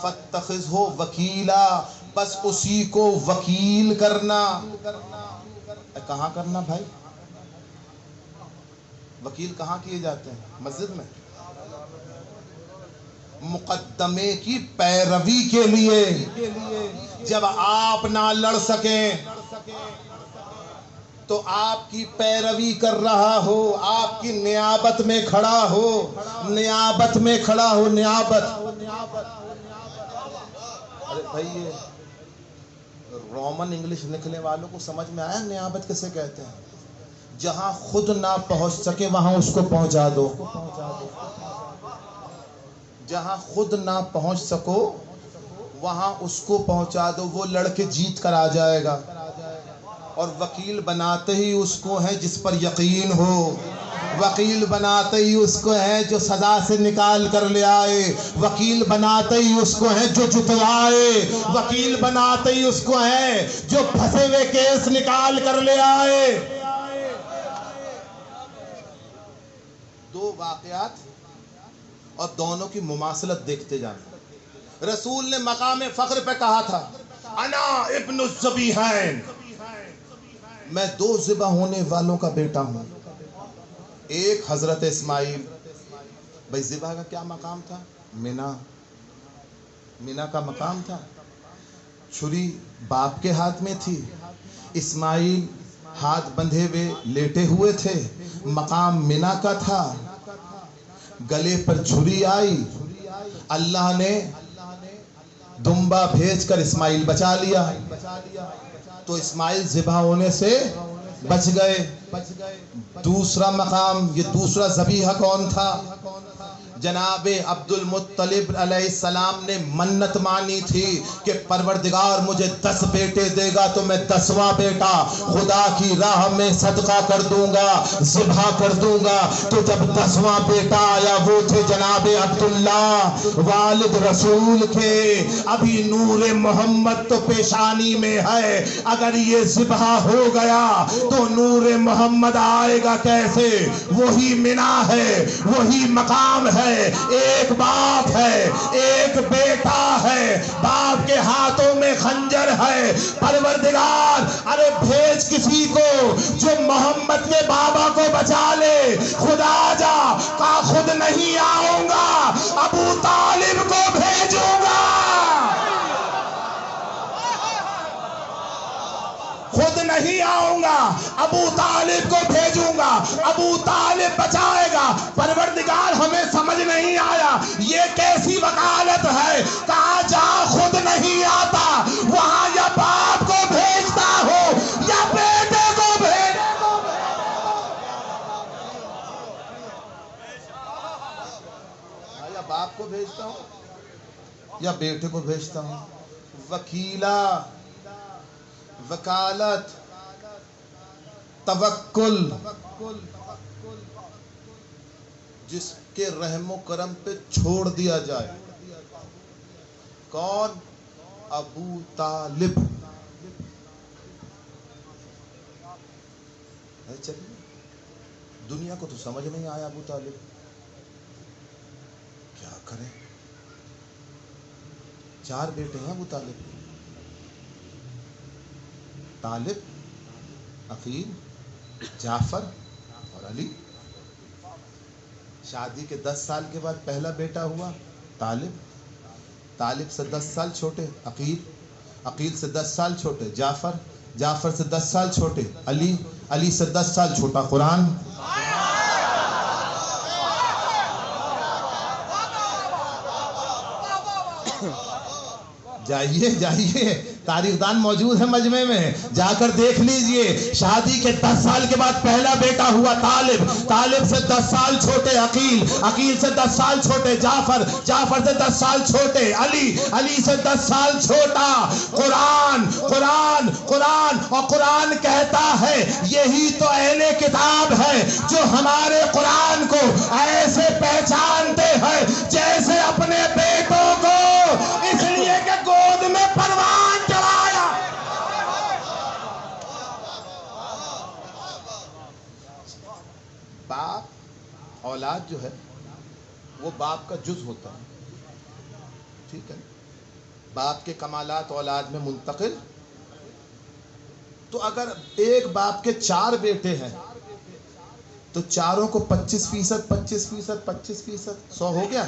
Speaker 1: فاتخذہ وکیلا، بس اسی کو وکیل کرنا. کہاں کرنا بھائی؟ وکیل کہاں کیے جاتے ہیں؟ مسجد میں. مقدمے کی پیروی کے لیے. جب آپ نہ لڑ سکیں تو آپ کی پیروی کر رہا ہو، آپ کی نیابت میں کھڑا ہو، نیابت میں کھڑا ہو. نیابت. ارے بھائی یہ رومن انگلش لکھنے والوں کو سمجھ میں آیا نیابت کسے کہتے ہیں؟ جہاں خود نہ پہنچ سکے وہاں اس کو پہنچا دو. جہاں خود نہ پہنچ سکو وہاں اس کو پہنچا دو. وہ لڑکے جیت کر آ جائے گا. اور وکیل بناتے ہی اس کو ہے جس پر یقین ہو. وکیل بناتے ہی اس کو ہے جو سزا سے نکال کر لے آئے. وکیل بناتے ہی اس کو ہے جو جتوائے. وکیل بناتے ہی اس کو ہے جو پھنسے ہوئے کیس نکال کر لے آئے. 2 واقعات اور دونوں کی مماثلت دیکھتے جانا. رسول نے مقام فخر پہ کہا تھا انا ابن الذبیحین، میں 2 ذبح ہونے والوں کا بیٹا ہوں. ایک حضرت اسماعیل. بھائی ذبح کا کیا مقام تھا؟ مینا کا مقام تھا. چھری باپ کے ہاتھ میں تھی. اسماعیل ہاتھ بندھے ہوئے لیٹے ہوئے تھے. مقام مینا کا تھا. گلے پر چھری آئی. اللہ نے دمبا بھیج کر اسماعیل بچا لیا. تو اسماعیل ذبح ہونے سے بچ گئے. دوسرا مقام، یہ دوسرا ذبیحہ کون تھا؟ جناب عبد المطلب علیہ السلام نے منت مانی تھی کہ پروردگار مجھے 10 بیٹے دے گا تو میں 10واں بیٹا خدا کی راہ میں صدقہ کر دوں گا، ذبح کر دوں گا. تو جب 10واں بیٹا آیا وہ تھے جناب عبداللہ والد رسول کے. ابھی نور محمد تو پیشانی میں ہے. اگر یہ ذبح ہو گیا تو نور محمد آئے گا کیسے؟ وہی منا ہے، وہی مقام ہے. ایک باپ ہے، ایک بیٹا ہے. باپ کے ہاتھوں میں خنجر ہے. پروردگار ارے بھیج کسی کو جو محمد کے بابا کو بچا لے. خدا جا کہا خود نہیں آؤں گا، ابو طالب کو بھیجوں گا. خود نہیں آؤں گا، ابو طالب کو بھیجوں گا. ابو طالب بچائے گا. پروردگار ہمیں سمجھ نہیں آیا یہ کیسی وکالت ہے. کہا جا خود نہیں آتا وہاں یا باپ کو بھیجتا ہو یا یا بیٹے کو بھیجتا ہوں. وکیلا، وکالت، توکل، جس کے رحم و کرم پہ چھوڑ دیا جائے. کون؟ ابو طالب. چلیے دنیا کو تو سمجھ نہیں آیا ابو طالب کیا کرے. 4 بیٹے ہیں ابو طالب. طالب، عقیل، جعفر اور علی. شادی کے 10 سال کے بعد پہلا بیٹا ہوا طالب. طالب سے 10 سال چھوٹے عقیل، عقیل سے 10 سال چھوٹے جعفر، جعفر سے 10 سال چھوٹے علی، علی سے 10 سال چھوٹا قرآن. جائیے جائیے، تاریخ دان موجود ہے مجمع میں، جا کر دیکھ لیجئے. شادی کے 10 سال کے بعد پہلا بیٹا ہوا طالب، طالب سے 10 سال چھوٹے عقیل، عقیل سے 10 سال چھوٹے جعفر، جعفر سے 10 سال چھوٹے علی، علی سے 10 سال چھوٹا قرآن. قرآن قرآن اور قرآن کہتا ہے یہی تو اہل کتاب ہے جو ہمارے قرآن کو ایسے پہچانتے ہیں جیسے اپنے بیٹوں کو، اس لیے کہ گود میں پروان چڑھایا. باپ، اولاد جو ہے وہ باپ کا جز ہوتا ہے، ٹھیک ہے. باپ کے کمالات اولاد میں منتقل. تو اگر ایک باپ کے 4 بیٹے ہیں تو چاروں کو 25%، 25%، 25%، 100 ہو گیا.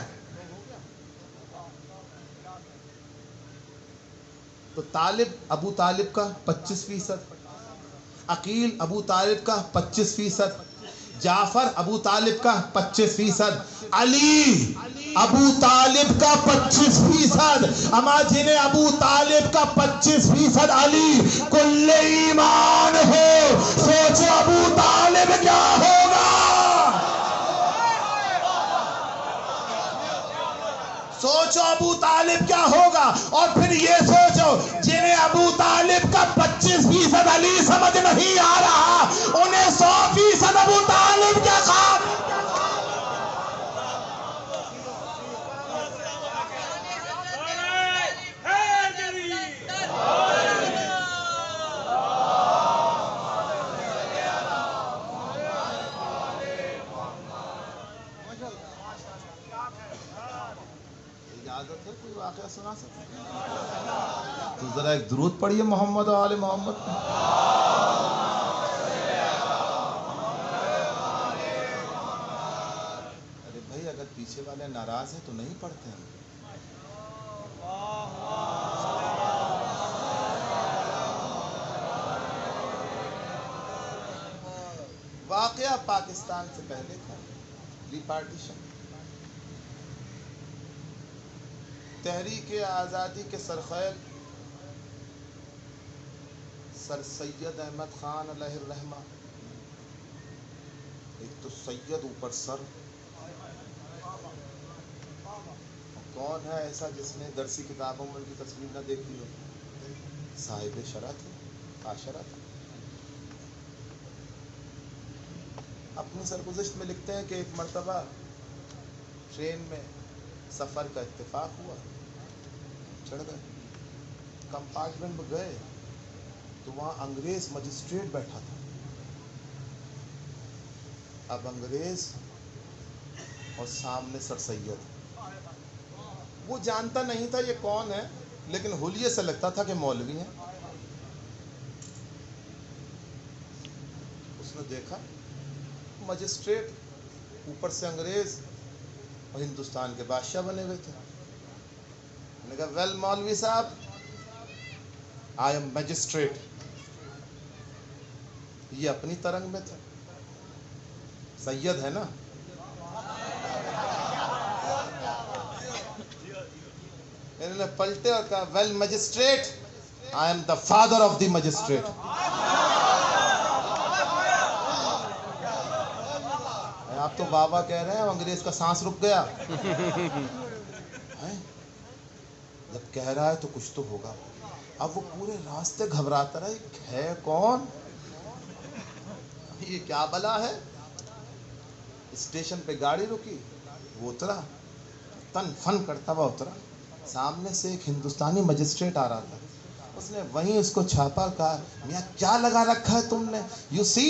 Speaker 1: تو طالب ابو طالب کا 25%، عقیل ابو طالب کا 25%، جعفر ابو طالب کا 25%، علی ابو طالب کا 25%. اما جنہیں ابو طالب کا 25% علی کل ایمان ہو، سوچو ابو طالب کیا ہوگا. سوچو ابو طالب کیا ہوگا. اور پھر یہ سوچو جنہیں ابو طالب کا 25% علی سمجھ نہیں آ رہا، انہیں 100% ابو طالب کیا خواب. اجازت ہے کوئی واقعہ سنا سکتے تو ذرا ایک درود پڑھیے محمد و آل محمد. ارے بھائی اگر پیچھے والے ناراض ہیں تو نہیں پڑھتے ہیں. واقعہ پاکستان سے پہلے تھا، ری پارٹیشن. تحریک آزادی کے سرخیل سر سید احمد خان علیہ الرحمہ، ایک تو سید اوپر سر. کون ہے ایسا جس نے درسی کتابوں میں ان کی تصویر نہ دیکھی ہو؟ صاحب شرع تھے، عاشرہ تھے. اپنی سرگزشت میں لکھتے ہیں کہ ایک مرتبہ ٹرین میں سفر کا اتفاق ہوا، چڑھ گئے، کمپارٹمنٹ میں گئے تو وہاں انگریز مجسٹریٹ بیٹھا تھا. اب انگریز اور سامنے سر سید. وہ جانتا نہیں تھا یہ کون ہے، لیکن حلیے سے لگتا تھا کہ مولوی ہیں. اس نے دیکھا مجسٹریٹ، اوپر سے انگریز، اور ہندوستان کے بادشاہ بنے ہوئے تھے. میں نے کہا ویل مولوی صاحب، آئی ایم مجسٹریٹ. یہ اپنی ترنگ میں تھے، سید ہے نا. انہوں نے پلٹے اور کہا well magistrate, I am the father of the magistrate. آپ تو بابا کہہ رہے ہیں، انگریز کا سانس رک گیا. کہہ رہا ہے تو کچھ تو ہوگا. اب وہ پورے راستے گھبراتا رہا ہے کون, یہ کیا بلا ہے. اسٹیشن پہ گاڑی رکی, وہ اترا, تن فن کرتا ہوا اترا. سامنے سے ایک ہندوستانی مجسٹریٹ آ رہا تھا. اس نے وہیں اس کو چھاپا, کہا میاں کیا لگا رکھا ہے تم نے, یو سی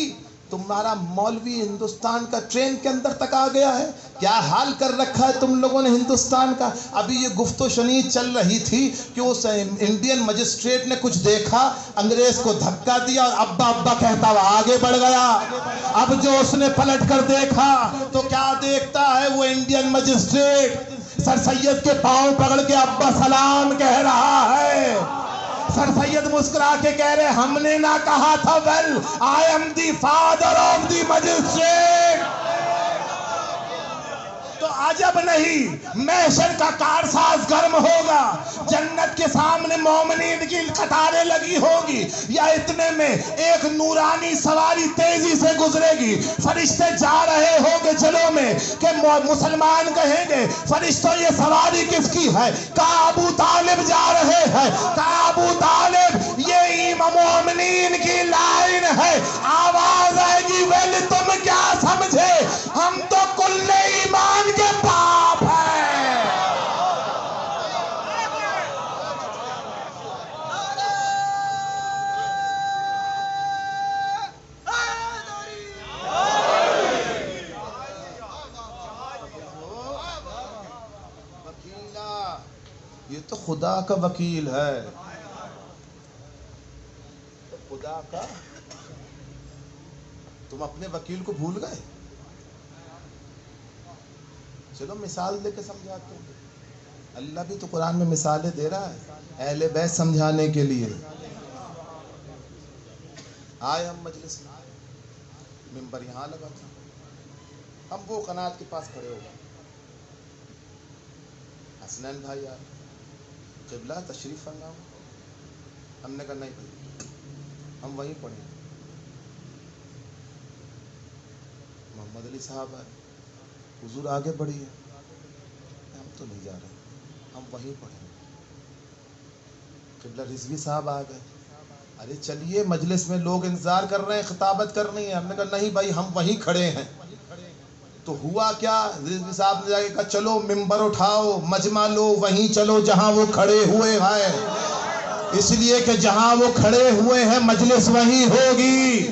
Speaker 1: تمہارا مولوی ہندوستان کا ٹرین کے اندر تک آ گیا ہے, کیا حال کر رکھا ہے تم لوگوں نے ہندوستان کا. ابھی یہ گفت و شنید چل رہی تھی کہ اس انڈین مجسٹریٹ نے کچھ دیکھا, انگریز کو دھکا دیا اور ابا ابا کہتا ہوا آگے بڑھ گیا. اب جو اس نے پلٹ کر دیکھا تو کیا دیکھتا ہے وہ انڈین مجسٹریٹ سر سید کے پاؤں پکڑ کے ابا سلام کہہ رہا ہے. سر سید مسکرا کے کہہ رہے ہم نے نہ کہا تھا well I am the father of the magistrate. تو عجب نہیں محشر کا کارساز گرم ہوگا, جنت کے سامنے مومنین کی قطاریں لگی ہوگی, یا اتنے میں ایک نورانی سواری تیزی سے گزرے گی, فرشتے جا رہے ہوں گے جلوں میں کہ مسلمان کہیں گے فرشتوں یہ سواری کس کی ہے, کہا ابو طالب جا رہے ہیں, کہا ابو طالب یہ امام مومنین کی لائن ہے. آواز آئے گی ویل تم کیا سمجھے, ہم تو کل ایمان کے باپ ہیں. وکیلا یہ تو خدا کا وکیل ہے, خدا کا. تم اپنے وکیل کو بھول گئے. چلو مثال دے کے سمجھاتے ہیں. اللہ بھی تو قرآن میں مثالیں دے رہا ہے اہل بیت سمجھانے کے لیے. آئے ہم مجلس میں, ممبر یہاں لگا تھا, ہم وہ قنات کے پاس کھڑے ہو گئے. حسنین بھائی آئے, قبلہ تشریف فرماؤ. ہم نے کہا نہیں بھائی ہم وہیں پڑھیں. محمد علی صاحب آئے, حضور آگے بڑھی ہے. ہم تو نہیں جا رہے, ہم وہیں پڑھیں. قبلہ رضوی صاحب آ گئے, ارے چلیے مجلس میں لوگ انتظار کر رہے ہیں, خطابت کرنی ہے. ہم نے کہا نہیں بھائی ہم وہیں کھڑے ہیں. تو ہوا کیا, رضوی صاحب نے جا کے کہا چلو ممبر اٹھاؤ, مجمع لو, وہیں چلو جہاں وہ کھڑے ہوئے ہیں. اس لیے کہ جہاں وہ کھڑے ہوئے ہیں مجلس وہیں ہوگی,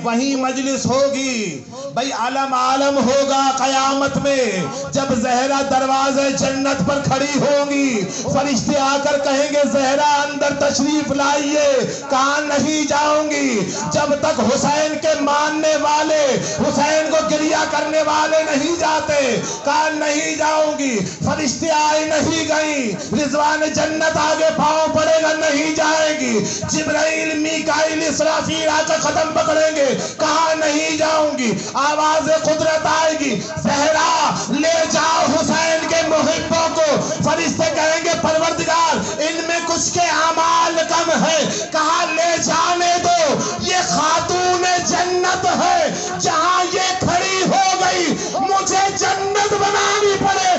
Speaker 1: وہیں مجلس ہوگی. بھائی عالم عالم ہوگا قیامت میں جب زہرا دروازے جنت پر کھڑی ہوگی. فرشتے آ کر کہیں گے زہرا اندر تشریف لائیے. کہاں نہیں جاؤں گی جب تک حسین کے ماننے والے, حسین کو گریہ کرنے والے نہیں جاتے. کہاں نہیں جاؤں گی. فرشتے آئے نہیں گئی, رضوان جنت آگے پاؤں پڑے گا نہیں جائے گی. جبرائیل میکائیل اسرافیل آ کر قدم پکڑیں گے, کہاں نہیں جاؤں گی. آواز قدرت آئے گی, زہرا لے جاؤ حسین کے محبوں کو. فرشتے کہیں گے پروردگار ان میں کچھ کے اعمال کم ہے. کہاں لے جانے دو, یہ خاتون جنت ہے, جہاں یہ کھڑی ہو گئی مجھے جنت بنانی پڑے.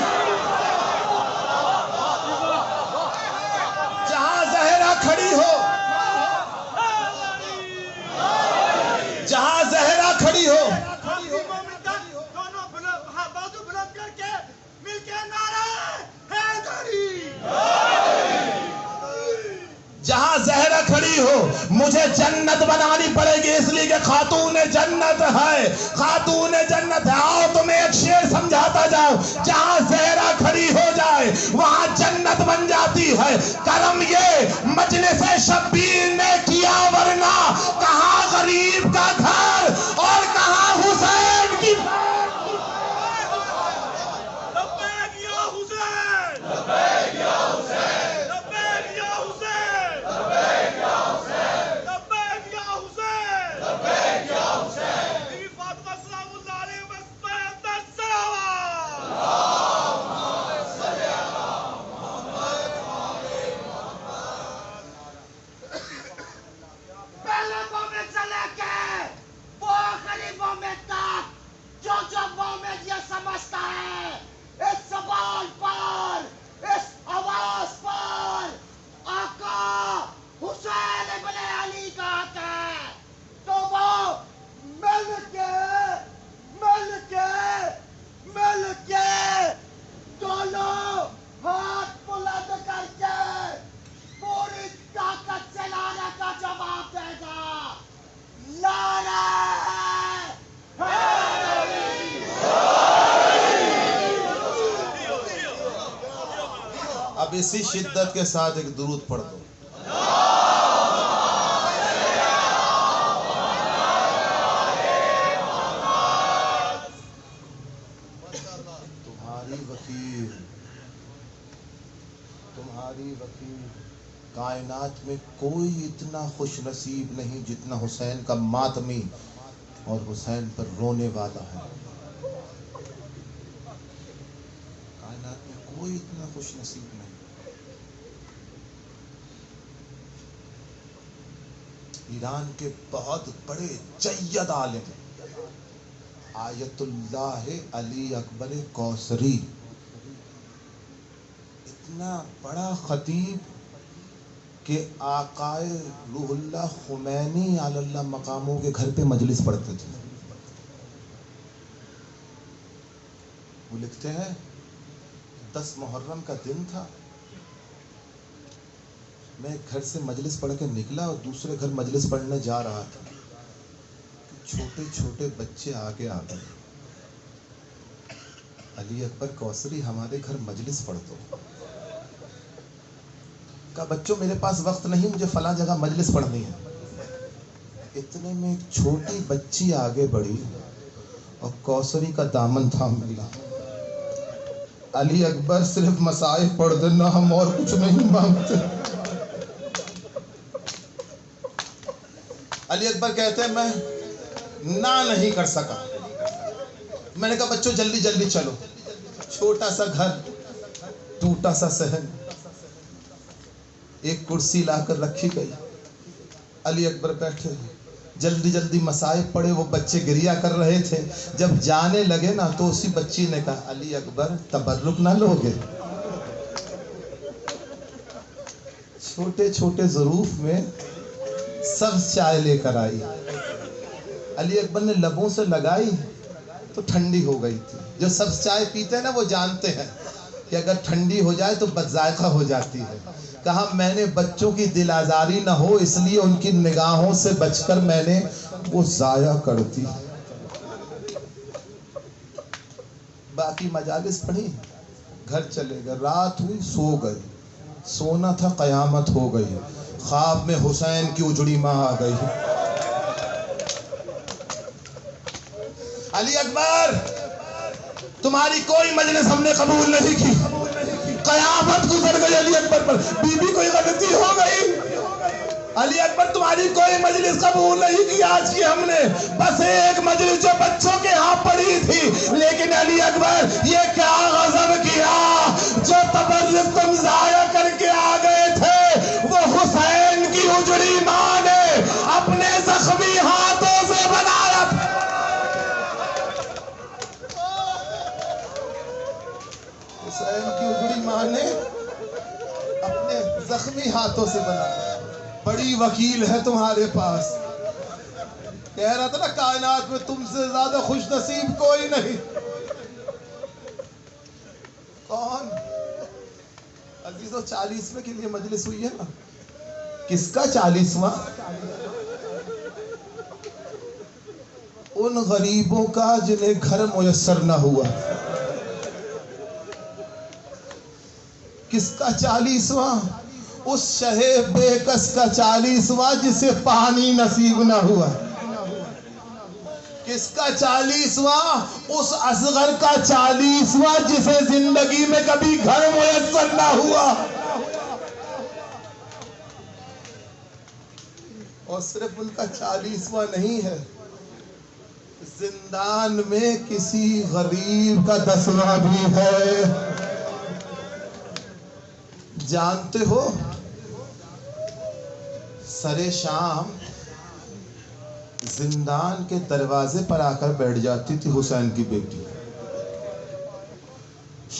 Speaker 1: جہاں زہرا کھڑی ہو, جہاں زہرا کھڑی ہو, جہاں زہرا کھڑی ہو مجھے جنت بنانی پڑے گی. اس لیے کہ خاتون جنت ہے, خاتون جنت ہے. آؤ تمہیں ایک شعر سمجھاتا جاؤ, جہاں زہرا کھڑی ہو جائے وہاں جنت بن جاتی ہے. کرم یہ مجلس شبیر نے کیا, ورنہ کہاں غریب کا گھر اور کہاں حسین کی. اسی شدت کے ساتھ ایک درود پڑھ دو. تمہاری وکیل کائنات میں کوئی اتنا خوش نصیب نہیں جتنا حسین کا ماتمی اور حسین پر رونے والا ہے. کائنات میں کوئی اتنا خوش نصیب نہیں. ایران کے بہت بڑے جید عالم آیت اللہ علی اکبر کوثری، اتنا بڑا خطیب کہ آقائے روح اللہ خمینی علی اللہ مقاموں کے گھر پہ مجلس پڑھتے تھے. وہ لکھتے ہیں 10 محرم کا دن تھا، میں گھر سے مجلس پڑھ کے نکلا اور دوسرے گھر مجلس پڑھنے جا رہا تھا کہ چھوٹے چھوٹے بچے آگے آ گئے. علی اکبر کوثری ہمارے گھر مجلس پڑھ دو. کہا بچوں میرے پاس وقت نہیں، مجھے فلاں جگہ مجلس پڑھنی ہے. اتنے میں ایک چھوٹی بچی آگے بڑھی اور کوثری کا دامن تھام لیا. علی اکبر صرف مصائب پڑھ دینا، ہم اور کچھ نہیں مانگتے. علی اکبر کہتے ہیں میں نہ نہیں کر سکا. میں نے کہا بچوں جلدی جلدی چلو. چھوٹا سا گھر، ٹوٹا سا صحن، ایک کرسی لا کر رکھی گئی. علی اکبر بیٹھے جلدی جلدی مصائب پڑے. وہ بچے گریا کر رہے تھے. جب جانے لگے نا تو اسی بچی نے کہا علی اکبر تبرک نہ لوگے. چھوٹے چھوٹے ظروف میں سب چائے لے کر آئی. علی اکبر نے لبوں سے لگائی تو ٹھنڈی ہو گئی تھی. جو سب چائے پیتے ہیں نا وہ جانتے ہیں کہ اگر ٹھنڈی ہو جائے تو بد ذائقہ ہو جاتی ہے. کہا میں نے بچوں کی دل آزاری نہ ہو اس لیے ان کی نگاہوں سے بچ کر میں نے وہ ضائع کر دی. باقی مجالس پڑھی، گھر چلے گئے. رات ہوئی سو گئے. سونا تھا قیامت ہو گئی. خواب میں حسین کی اجڑی ماں آ گئی. علی اکبر تمہاری کوئی مجلس ہم نے قبول نہیں کی. قیامت گزر گئی علی اکبر پر. بی بی کوئی غلطی ہو گئی. علی اکبر تمہاری کوئی مجلس قبول نہیں کی آج کی ہم نے. بس ایک مجلس جو بچوں کے ہاں پڑی تھی. لیکن علی اکبر یہ کیا غضب کیا. جو تبرک تم ضائع کر کے آ گئے تھے وہ حسین کی اجڑی ماں نے اپنے زخمی ہاتھوں سے بنایا تھا. حسین کی اجڑی ماں نے اپنے زخمی ہاتھوں سے بنایا. بڑی وکیل ہے تمہارے پاس. کہہ رہا تھا نا کائنات میں تم سے زیادہ خوش نصیب کوئی نہیں. کون عزیزو 40ویں کے لیے مجلس ہوئی ہے نا. کس کا 40واں؟ ان غریبوں کا جنہیں گھر میسر نہ ہوا. کس کا 40واں؟ اس شہ بے کس کا 40واں جسے پانی نصیب نہ ہوا. کس کا 40واں؟ اس اصغر کا 40واں جسے زندگی میں کبھی گھر میسر نہ ہوا. اور صرف ان کا 40واں نہیں ہے، زندان میں کسی غریب کا 10واں بھی ہے. جانتے ہو سرے شام زندان کے دروازے پر آ کر بیٹھ جاتی تھی حسین کی بیٹی.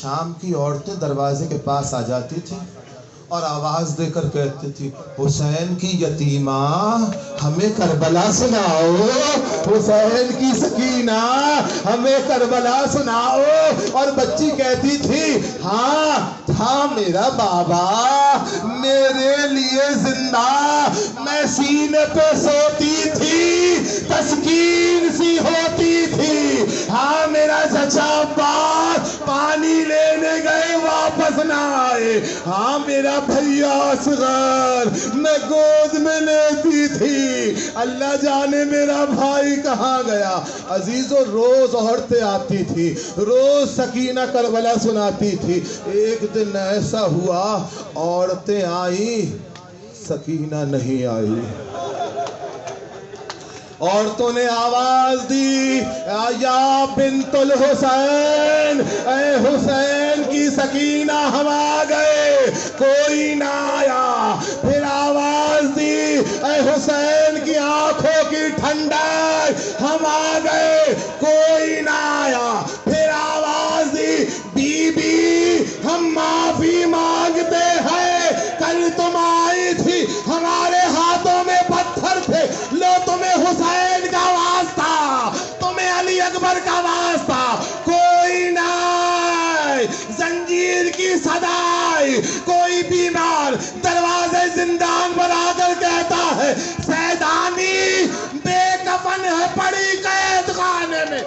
Speaker 1: شام کی عورتیں دروازے کے پاس آ جاتی تھی اور آواز دے کر کہتی تھی حسین کی یتیمہ ہمیں کربلا سناؤ. حسین کی سکینہ ہمیں کربلا سناؤ. اور بچی کہتی تھی ہاں تھا میرا بابا میرے لیے زندہ. میں سینے پہ سوتی تھی تسکین سی ہوتی تھی. ہاں میرا چچا باپ پانی لینے گئے واپس
Speaker 2: واپس نہ آئے. ہاں میرا بھیا اصغر میں گود میں لیتی تھی, اللہ جانے میرا بھائی کہاں گیا. عزیزو روز عورتیں آتی تھی, روز سکینہ کربلا سناتی تھی. ایک دن ایسا ہوا عورتیں آئیں, سکینہ نہیں آئی. عورتوں نے آواز دی, یا بنت الحسین, اے حسین کی سکینہ ہم آ گئے, کوئی نہ آیا. پھر آواز دی, اے حسین کی آنکھوں کی ٹھنڈک ہم آ گئے, کوئی نہ آیا. پھر آواز دی, بی بی ہم معافی مانگتے ہیں, کل تم آئی تھی ہمارے ہاتھوں میں پتھر تھے, لو تمہیں حسین کا واسطہ, تمہیں علی اکبر کا واسطہ, کوئی نہ. زنجیر کی صدائی, کوئی بیمار دروازے زندان پر آ کر کہتا ہے, سیدانی بے کفن ہے پڑی قید خانے میں.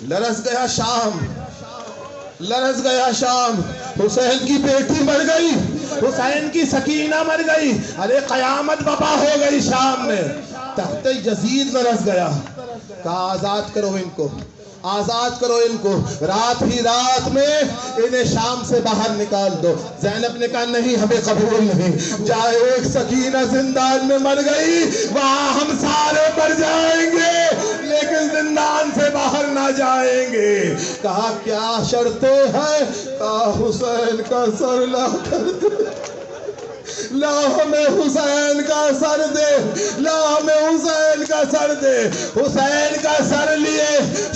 Speaker 2: لرز گیا شام, لرز گیا شام. حسین کی بیٹی مر گئی, حسین کی سکینہ مر گئی. ارے قیامت بپا ہو گئی شام میں. تخت یزید لرز گیا. کہا آزاد کرو ان کو, آزاد کرو ان کو. رات ہی رات میں انہیں شام سے باہر نکال دو. زینب نے کہا نہیں, ہمیں قبول نہیں. جائے ایک سکینہ زندان میں مر گئی, وہاں ہم سارے مر جائیں گے, لیکن زندان سے باہر نہ جائیں گے. کہا کیا شرطیں ہیں؟ کہا حسین کا سر لا کر دے, لا ہمیں حسین کا سر دے, لا ہمیں حسین کا سر دے. حسین کا سر لیے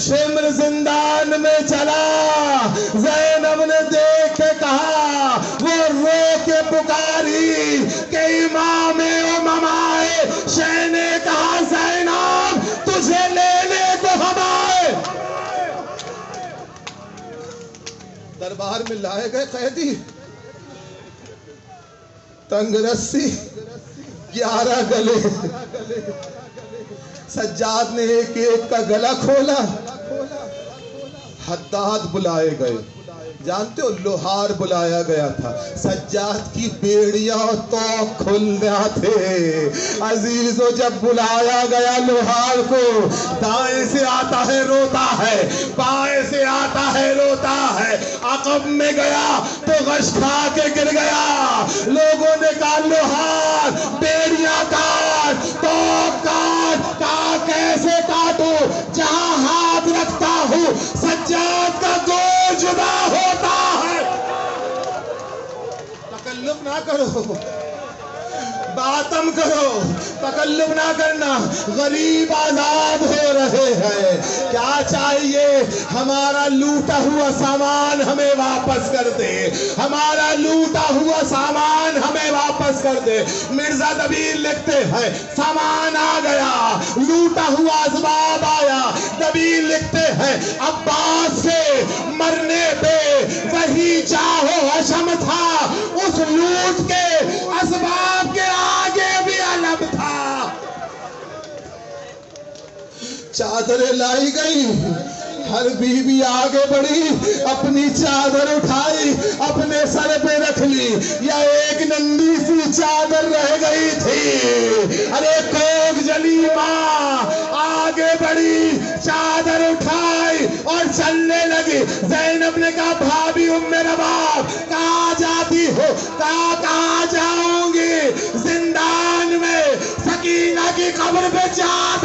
Speaker 2: شمر زندان میں چلا. زینب نے دیکھ کے کہا, وہ رو کے پکاری کہ امام امامائے شہ نے کہا, زینب تجھے لینے کو ہم آئے. دربار میں لائے گئے قیدی, تنگ رسی 11 گلے. سجاد نے ایک ایک کا گلا کھولا. حداد بلائے گئے, جانتے ہو لوہار بلایا گیا تھا. سجاد کی بیڑیاں تو کھلنا تھے. عزیزو جب بلایا گیا لوہار کو, دائیں سے آتا ہے روتا ہے, بائیں سے آتا ہے روتا ہے. عقب میں گیا تو غش کھا کے گر گیا. لوگوں نے کہا لوہار بیڑیاں کاٹ, تو کاٹ. کہا کیسے کاٹو, جہاں ہاتھ رکھتا ہوں سجاد کا گول جدا ہوتا ہے. تکلف نہ کرو, باتم کرو, تکلف نہ کرنا. غریب آزاد ہو رہے ہیں, کیا چاہیے؟ ہمارا لوٹا ہوا سامان ہمیں واپس کر دے, ہمارا لوٹا ہوا سامان ہمیں واپس کر دے. مرزا دبیر لکھتے ہیں سامان آ گیا, لوٹا ہوا اسباب آیا. دبیر لکھتے ہیں عباس سے مرنے پہ وہی چاہو حشم تھا, اس لوٹ کے اسباب کے آگے بھی علم تھا. چادریں لائی گئی, ہر بیوی آگے بڑھی, اپنی چادر اٹھائی, اپنے سر پہ رکھ لی. یا ایک ننھی سی چادر رہ گئی تھی. ارے کوک جلی ماں آگے بڑھی, چادر اٹھائی اور چلنے لگی. زینب نے کہا بھابی ام رباب کہاں جاتی ہو؟ کہاں جاؤں گی؟ زندان میں سکینہ کی قبر پہ جا